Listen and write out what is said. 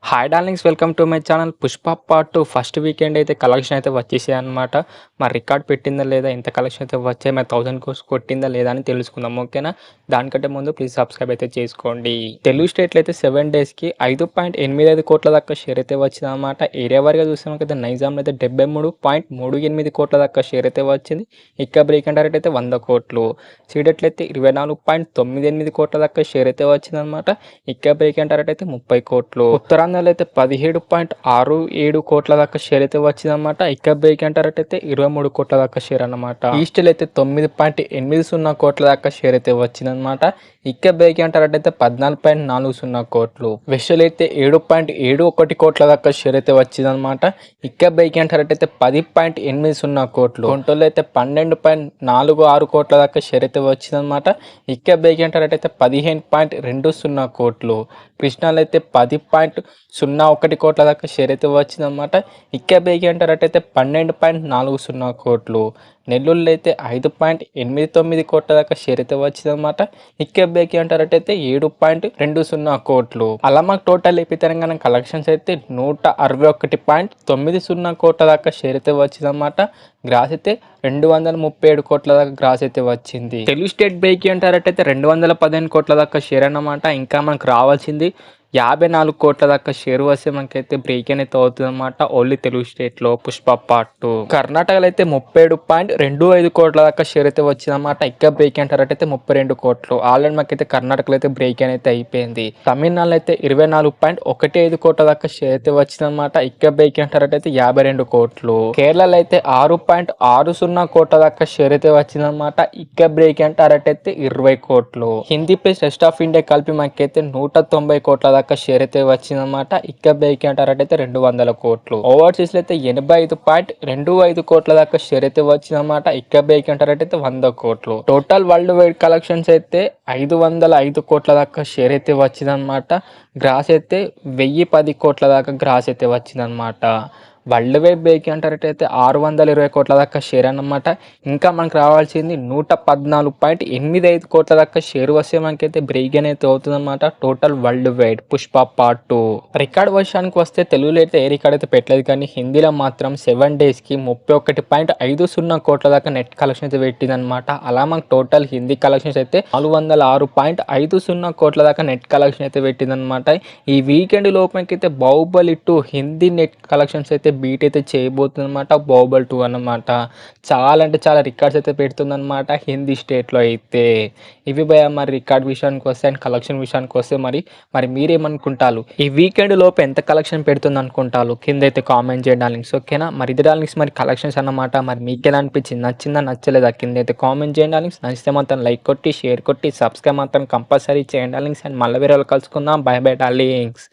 Hi darlings, welcome to my channel. Pushpa part 2 first weekend అయితే collection అయితే వచ్చేసాయి అనమాట. మరి రికార్డ్ పెట్టిందా లేదా, ఇంత కలెక్షన్ అయితే వచ్చాయి, మరి 1000 కోర్స్ కొట్టిందా లేదా అని తెలుసుకుందాం. ఓకేనా? దానికంటే ముందు ప్లీజ్ సబ్స్క్రైబ్ అయితే చేసుకోండి. తెలుగు స్టేట్లో అయితే 7 డేస్కి 5.85 కోట్ల దాకా షేర్ అయితే వచ్చింది అనమాట. ఏరియా వారిగా చూసినట్లయితే నైజాంలో అయితే 73.38 కోట్ల దాకా షేర్ అయితే వచ్చింది. ఇక బ్రేక్ అండ్ అయితే 100 కోట్లు. సీడెట్లు అయితే 24.98 కోట్ల దాకా షేర్ అయితే వచ్చింది అనమాట. ఇక బ్రేక్ అండ్ అయితే 30 కోట్లు. ఉత్తరాంధ్రలో అయితే 17.67 కోట్ల దాకా షేర్ అయితే వచ్చిందన్నమాట. ఇక బ్రేక్ అయితే 23 కోట్ల దాకా షేర్ అన్నమాట. ఈస్ట్లో అయితే 9.80 కోట్ల దాకా షేర్ అయితే వచ్చిందన్నమాట. ఇక బ్రేక్ అయితే 14.40 కోట్లు. వెస్టల్ అయితే 7.71 కోట్ల దాకా షేర్ అయితే వచ్చిందన్నమాట. ఇక బ్రేక్ అయితే 10.80 కోట్లు. గుంటూరులో అయితే 12.46 కోట్ల దాకా షేర్ అయితే వచ్చిందన్నమాట. ఇక బ్రేక్ అయితే 15.20 కోట్లు. కృష్ణాలో అయితే 10.01 కోట్ల దాకా షేర్ అయితే వచ్చిందన్నమాట. ఇక్క బ్రేక్ అయితే 12.40 కోట్లు. నెల్లూరులో అయితే 5.89 కోట్ల దాకా షేర్ అయితే వచ్చిందన్నమాట. ఇక్క బ్రేక్ అయితే 7.20 కోట్లు. అలా మాకు టోటల్ ఏపీ తెలంగాణ కలెక్షన్స్ అయితే 161.90 కోట్ల దాకా షేర్ అయితే వచ్చిందన్నమాట. గ్రాస్ అయితే 237 కోట్ల దాకా గ్రాస్ అయితే వచ్చింది. తెలుగు స్టేట్ బ్రేక్ అయితే 215 కోట్ల దాకా షేర్ అన్నమాట. ఇంకా మనకు రావాల్సింది 54 కోట్ల దాకా షేర్ వస్తే మనకైతే బ్రేక్ అయితే అవుతుంది అనమాట. ఓన్లీ తెలుగు స్టేట్లో పుష్ప పార్ట్ 2. కర్ణాటకలో అయితే 37.25 కోట్ల దాకా షేర్ అయితే వచ్చిందన్నమాట. ఇక బ్రేక్ అయితే 32 కోట్లు. ఆల్రెడీ మాకైతే కర్ణాటకలో అయితే బ్రేక్ అయితే అయిపోయింది. తమిళనాడులో అయితే 24.15 కోట్ల దాకా షేర్ అయితే వచ్చిందన్నమాట. ఇక బ్రేక్ అయితే 52 కోట్లు. కేరళలో అయితే 6.60 కోట్ల దాకా షేర్ అయితే వచ్చిందన్నమాట. ఇక బ్రేక్ అయితే 20 కోట్లు. Hindi plus rest of India కలిపి మనకైతే 190 కోట్ల దాకా షేర్ అయితే వచ్చిందన్నమాట. ఇక బ్రేక్ అయితే 200 కోట్లు. ఓవర్సీస్ లో అయితే 85.25 కోట్ల దాకా షేర్ అయితే వచ్చిందన్నమాట. ఇక బ్రేక్ అయితే 100 కోట్లు. టోటల్ వరల్డ్ వైడ్ కలెక్షన్స్ అయితే 505 కోట్ల దాకా షేర్ అయితే వచ్చిందన్నమాట. గ్రాస్ అయితే 1010 కోట్ల దాకా గ్రాస్ అయితే వచ్చిందన్నమాట. వరల్డ్ వైడ్ బ్రేక్ అయితే 620 కోట్ల దాకా షేర్ అన్నమాట. ఇంకా మనకు రావాల్సింది 114.85 కోట్ల దాకా షేర్ వస్తే మనకైతే బ్రేక్ అయితే అవుతుందన్నమాట. Total world wide Pushpa part 2. Record వర్షానికి వస్తే తెలుగులో అయితే ఏ రికార్డ్ అయితే పెట్టలేదు, కానీ హిందీలో మాత్రం 7 డేస్కి 31.50 కోట్ల దాకా నెట్ కలెక్షన్ అయితే పెట్టిందనమాట. అలా మనకు టోటల్ హిందీ కలెక్షన్స్ అయితే 406.50 కోట్ల దాకా నెట్ కలెక్షన్ అయితే పెట్టిందనమాట. ఈ వీకెండ్ లోపలికైతే బాహుబలి 2 హిందీ నెట్ కలెక్షన్స్ అయితే బీట్ అయితే చేయబోతుంది అనమాట. బాహుబలి 2 అన్నమాట. చాలా అంటే చాలా రికార్డ్స్ అయితే పెడుతుందన్నమాట హిందీ స్టేట్లో అయితే. ఇవి భయ మరి రికార్డ్ విషయానికి వస్తే అండ్ కలెక్షన్ విషయానికి వస్తే మరి మీరేమనుకుంటారు, ఈ వీకెండ్ లోపు ఎంత కలెక్షన్ పెడుతుంది అనుకుంటారు కింద అయితే కామెంట్ చేయండి డార్లింగ్స్. ఓకేనా? మరి ఇది డార్లింగ్స్ మరి కలెక్షన్స్ అన్నమాట. మరి మీకు ఎలా అనిపించింది, నచ్చిందా నచ్చలేదా కింద అయితే కామెంట్ చేయండి డార్లింగ్స్. నచ్చితే మాత్రం లైక్ కొట్టి షేర్ కొట్టి సబ్స్క్రైబ్ మాత్రం కంపల్సరీ చేయండి డార్లింగ్స్. అండ్ మళ్ళీ వేరే వాళ్ళు కలుసుకుందాం. By by darlings.